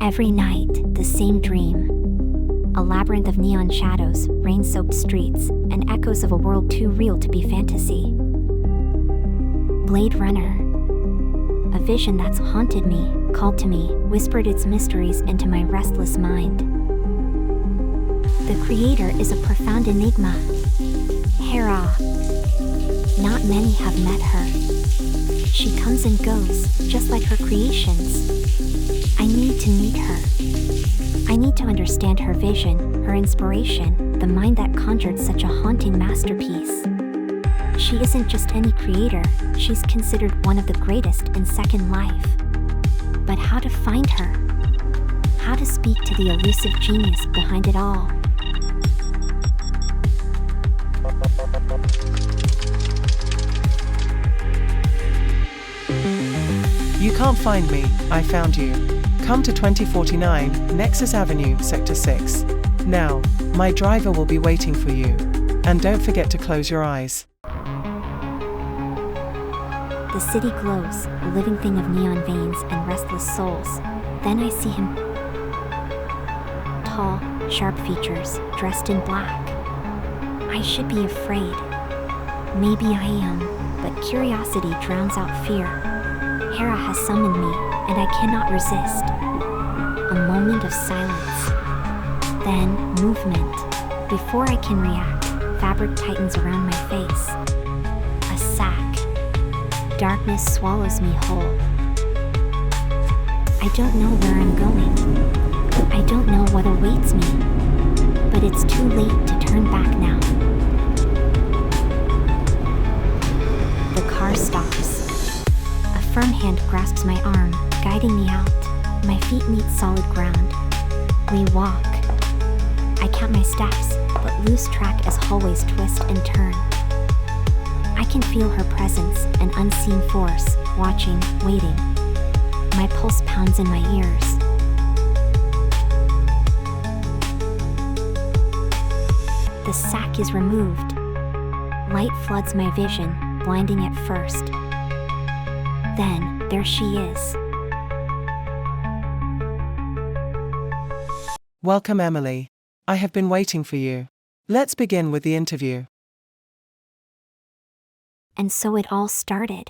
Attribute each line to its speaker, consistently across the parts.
Speaker 1: Every night, the same dream. A labyrinth of neon shadows, rain-soaked streets, and echoes of a world too real to be fantasy. Blade Runner. A vision that's haunted me, called to me, whispered its mysteries into my restless mind. The creator is a profound enigma. Hera. Not many have met her. She comes and goes, just like her creations. I need to meet her. I need to understand her vision, her inspiration, the mind that conjured such a haunting masterpiece. She isn't just any creator, she's considered one of the greatest in Second Life. But how to find her? How to speak to the elusive genius behind it all?
Speaker 2: You can't find me, I found you. Come to 2049, Nexus Avenue, Sector 6. Now, my driver will be waiting for you. And don't forget to close your eyes.
Speaker 1: The city glows, a living thing of neon veins and restless souls. Then I see him. Tall, sharp features, dressed in black. I should be afraid. Maybe I am, but curiosity drowns out fear. Hera has summoned me, and I cannot resist. A moment of silence. Then, movement. Before I can react, fabric tightens around my face. A sack. Darkness swallows me whole. I don't know where I'm going. I don't know what awaits me. But it's too late to turn back now. The car stops. A firm hand grasps my arm, guiding me out. My feet meet solid ground. We walk. I count my steps, but lose track as hallways twist and turn. I can feel her presence, an unseen force, watching, waiting. My pulse pounds in my ears. The sack is removed. Light floods my vision, blinding at first. Then, there she is.
Speaker 2: Welcome, Emily. I have been waiting for you. Let's begin with the interview.
Speaker 1: And so it all started.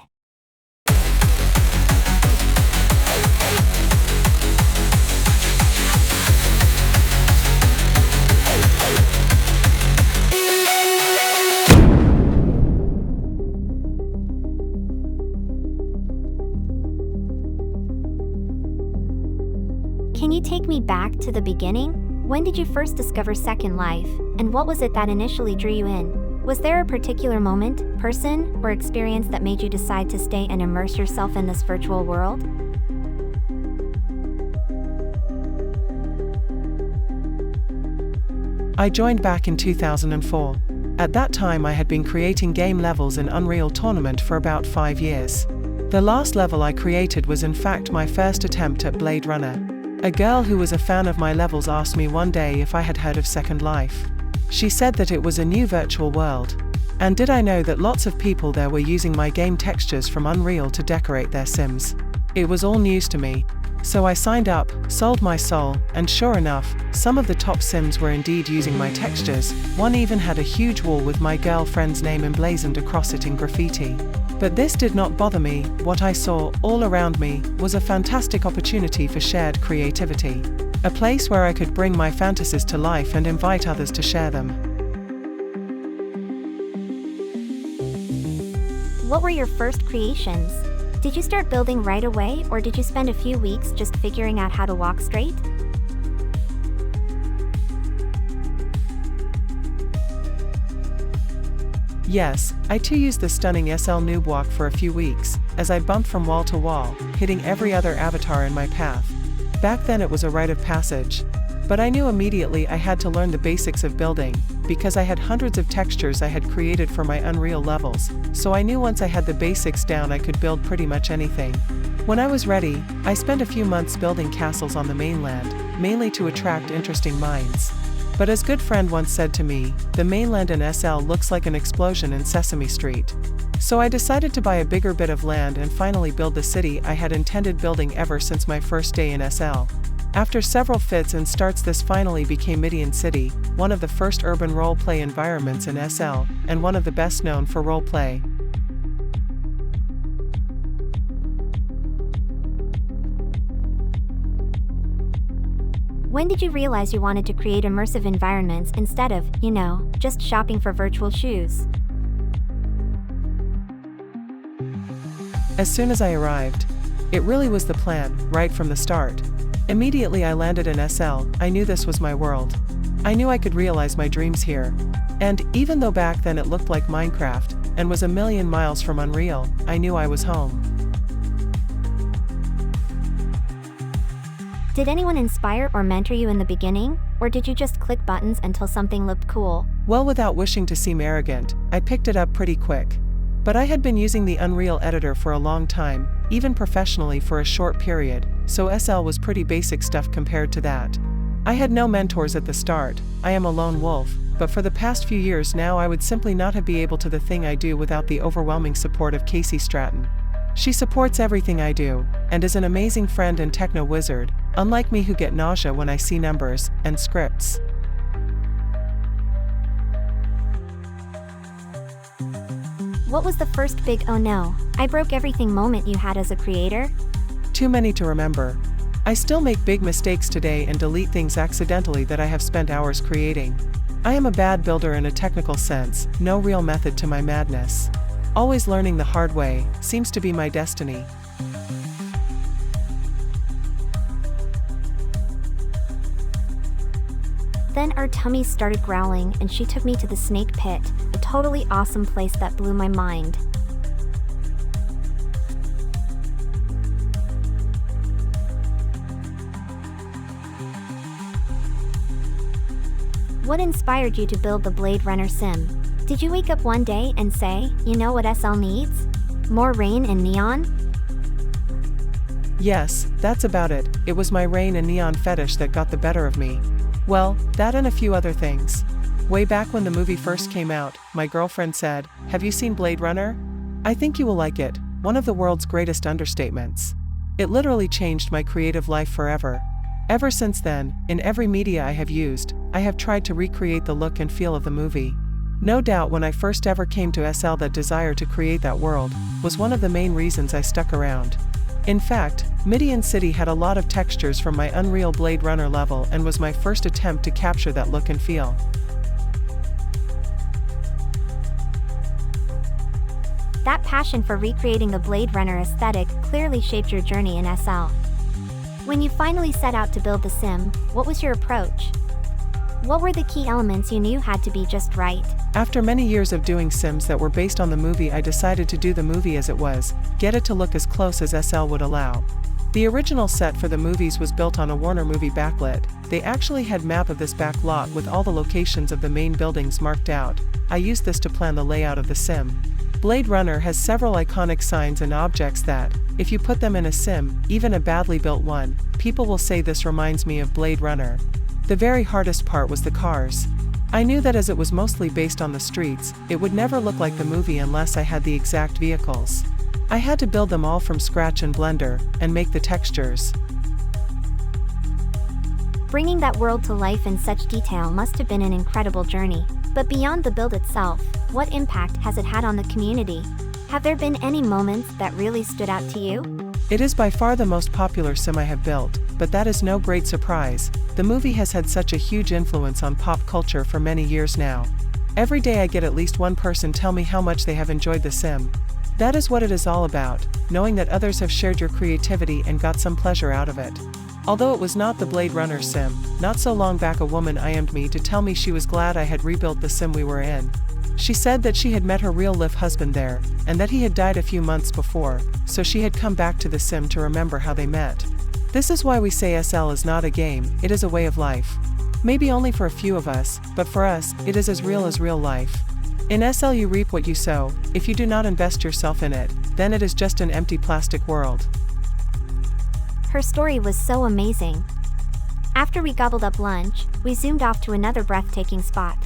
Speaker 1: Can you take me back to the beginning? When did you first discover Second Life, and what was it that initially drew you in? Was there a particular moment, person, or experience that made you decide to stay and immerse yourself in this virtual world?
Speaker 2: I joined back in 2004. At that time I had been creating game levels in Unreal Tournament for about 5 years. The last level I created was in fact my first attempt at Blade Runner. A girl who was a fan of my levels asked me one day if I had heard of Second Life. She said that it was a new virtual world. And did I know that lots of people there were using my game textures from Unreal to decorate their Sims? It was all news to me. So I signed up, sold my soul, and sure enough, some of the top Sims were indeed using my textures. One even had a huge wall with my girlfriend's name emblazoned across it in graffiti. But this did not bother me. What I saw, all around me, was a fantastic opportunity for shared creativity. A place where I could bring my fantasies to life and invite others to share them.
Speaker 1: What were your first creations? Did you start building right away, or did you spend a few weeks just figuring out how to walk straight?
Speaker 2: Yes, I too used the stunning SL noob walk for a few weeks, as I bumped from wall to wall, hitting every other avatar in my path. Back then it was a rite of passage. But I knew immediately I had to learn the basics of building, because I had hundreds of textures I had created for my Unreal levels, so I knew once I had the basics down I could build pretty much anything. When I was ready, I spent a few months building castles on the mainland, mainly to attract interesting minds. But as good friend once said to me, the mainland in SL looks like an explosion in Sesame Street. So I decided to buy a bigger bit of land and finally build the city I had intended building ever since my first day in SL. After several fits and starts, this finally became Midian City, one of the first urban role-play environments in SL, and one of the best known for role-play.
Speaker 1: When did you realize you wanted to create immersive environments instead of, just shopping for virtual shoes?
Speaker 2: As soon as I arrived. It really was the plan, right from the start. Immediately I landed in SL, I knew this was my world. I knew I could realize my dreams here. And, even though back then it looked like Minecraft, and was a million miles from Unreal, I knew I was home.
Speaker 1: Did anyone inspire or mentor you in the beginning, or did you just click buttons until something looked cool?
Speaker 2: Well, without wishing to seem arrogant, I picked it up pretty quick. But I had been using the Unreal editor for a long time, even professionally for a short period, so SL was pretty basic stuff compared to that. I had no mentors at the start, I am a lone wolf, but for the past few years now I would simply not have been able to the thing I do without the overwhelming support of Casey Stratton. She supports everything I do, and is an amazing friend and techno wizard, unlike me who get nausea when I see numbers and scripts.
Speaker 1: What was the first big "oh no, I broke everything" moment you had as a creator?
Speaker 2: Too many to remember. I still make big mistakes today and delete things accidentally that I have spent hours creating. I am a bad builder in a technical sense, no real method to my madness. Always learning the hard way seems to be my destiny.
Speaker 1: Then our tummies started growling and she took me to the snake pit, a totally awesome place that blew my mind. What inspired you to build the Blade Runner sim? Did you wake up one day and say, you know what SL needs? More rain and neon?
Speaker 2: Yes, that's about it. It was my rain and neon fetish that got the better of me. Well, that and a few other things. Way back when the movie first came out, my girlfriend said, "Have you seen Blade Runner? I think you will like it," one of the world's greatest understatements. It literally changed my creative life forever. Ever since then, in every media I have used, I have tried to recreate the look and feel of the movie. No doubt when I first ever came to SL, that desire to create that world was one of the main reasons I stuck around. In fact, Midian City had a lot of textures from my Unreal Blade Runner level and was my first attempt to capture that look and feel.
Speaker 1: That passion for recreating the Blade Runner aesthetic clearly shaped your journey in SL. When you finally set out to build the sim, what was your approach? What were the key elements you knew had to be just right?
Speaker 2: After many years of doing sims that were based on the movie, I decided to do the movie as it was, get it to look as close as SL would allow. The original set for the movies was built on a Warner movie backlit. They actually had map of this back lot with all the locations of the main buildings marked out. I used this to plan the layout of the sim. Blade Runner has several iconic signs and objects that, if you put them in a sim, even a badly built one, people will say this reminds me of Blade Runner. The very hardest part was the cars. I knew that as it was mostly based on the streets, it would never look like the movie unless I had the exact vehicles. I had to build them all from scratch in Blender, and make the textures.
Speaker 1: Bringing that world to life in such detail must have been an incredible journey. But beyond the build itself, what impact has it had on the community? Have there been any moments that really stood out to you?
Speaker 2: It is by far the most popular sim I have built, but that is no great surprise. The movie has had such a huge influence on pop culture for many years now. Every day I get at least one person tell me how much they have enjoyed the sim. That is what it is all about, knowing that others have shared your creativity and got some pleasure out of it. Although it was not the Blade Runner sim, not so long back a woman IM'd me to tell me she was glad I had rebuilt the sim we were in. She said that she had met her real-life husband there, and that he had died a few months before, so she had come back to the sim to remember how they met. This is why we say SL is not a game, it is a way of life. Maybe only for a few of us, but for us, it is as real life. In SL you reap what you sow. If you do not invest yourself in it, then it is just an empty plastic world.
Speaker 1: Her story was so amazing. After we gobbled up lunch, we zoomed off to another breathtaking spot.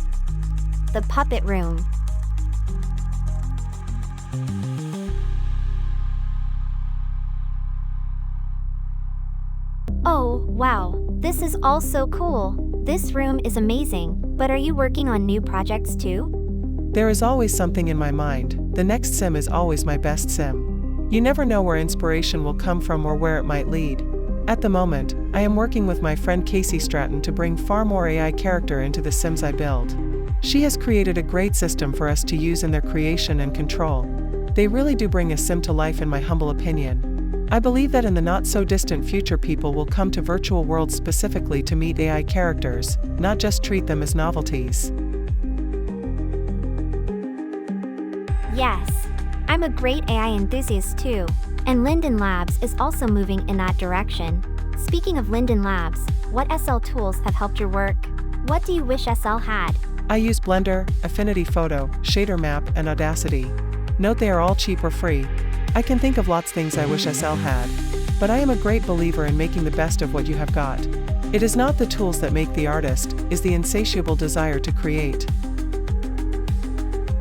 Speaker 1: The puppet room. Oh, Wow, this is all so cool. This room is amazing, but are you working on new projects too?
Speaker 2: There is always something in my mind. The next sim is always my best sim. You never know where inspiration will come from or where it might lead. At the moment, I am working with my friend Casey Stratton to bring far more AI character into the sims I build. She has created a great system for us to use in their creation and control. They really do bring a sim to life in my humble opinion. I believe that in the not-so-distant future people will come to virtual worlds specifically to meet AI characters, not just treat them as novelties.
Speaker 1: Yes, I'm a great AI enthusiast too, and Linden Labs is also moving in that direction. Speaking of Linden Labs, what SL tools have helped your work? What do you wish SL had?
Speaker 2: I use Blender, Affinity Photo, Shader Map, and Audacity. Note they are all cheap or free. I can think of lots things I wish SL had. But I am a great believer in making the best of what you have got. It is not the tools that make the artist, it's the insatiable desire to create.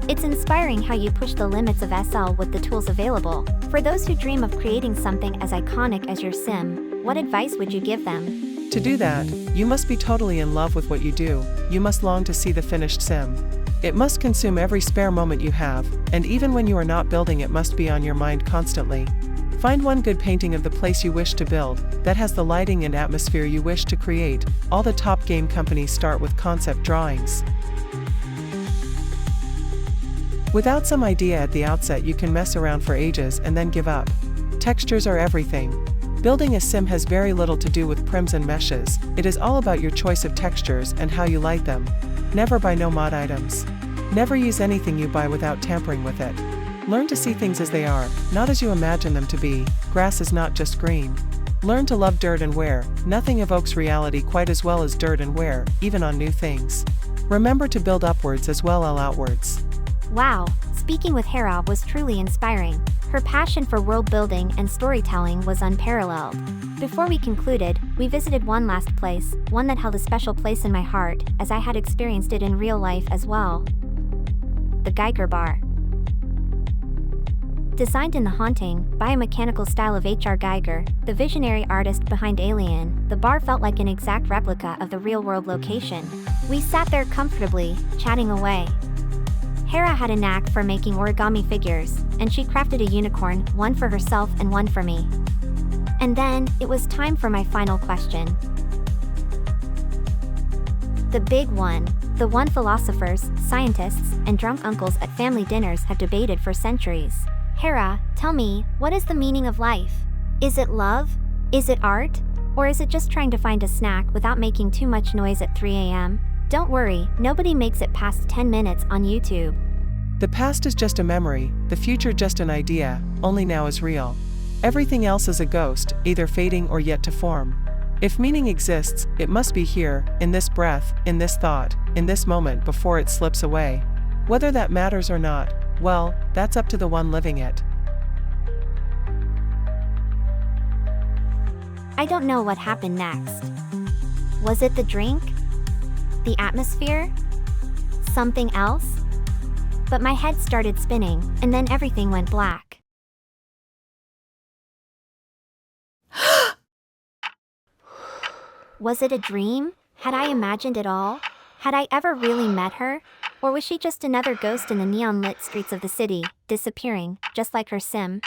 Speaker 1: It's inspiring how you push the limits of SL with the tools available. For those who dream of creating something as iconic as your sim, what advice would you give them?
Speaker 2: To do that, you must be totally in love with what you do. You must long to see the finished sim. It must consume every spare moment you have, and even when you are not building it must be on your mind constantly. Find one good painting of the place you wish to build, that has the lighting and atmosphere you wish to create. All the top game companies start with concept drawings. Without some idea at the outset you can mess around for ages and then give up. Textures are everything. Building a sim has very little to do with prims and meshes. It is all about your choice of textures and how you light them. Never buy no mod items. Never use anything you buy without tampering with it. Learn to see things as they are, not as you imagine them to be. Grass is not just green. Learn to love dirt and wear. Nothing evokes reality quite as well as dirt and wear, even on new things. Remember to build upwards as well as outwards.
Speaker 1: Wow, speaking with Hera was truly inspiring. Her passion for world building and storytelling was unparalleled. Before we concluded, we visited one last place, one that held a special place in my heart, as I had experienced it in real life as well. The Geiger Bar. Designed in the haunting, biomechanical style of H.R. Geiger, the visionary artist behind Alien, the bar felt like an exact replica of the real-world location. We sat there comfortably, chatting away. Hera had a knack for making origami figures, and she crafted a unicorn, one for herself and one for me. And then, it was time for my final question. The big one, the one philosophers, scientists, and drunk uncles at family dinners have debated for centuries. Hera, tell me, what is the meaning of life? Is it love? Is it art? Or is it just trying to find a snack without making too much noise at 3 a.m.? Don't worry, nobody makes it past 10 minutes on YouTube.
Speaker 2: The past is just a memory, the future just an idea, only now is real. Everything else is a ghost, either fading or yet to form. If meaning exists, it must be here, in this breath, in this thought, in this moment before it slips away. Whether that matters or not, well, that's up to the one living it.
Speaker 1: I don't know what happened next. Was it the drink? The atmosphere? Something else? But my head started spinning, and then everything went black. Was it a dream? Had I imagined it all? Had I ever really met her? Or was she just another ghost in the neon-lit streets of the city, disappearing, just like her sim?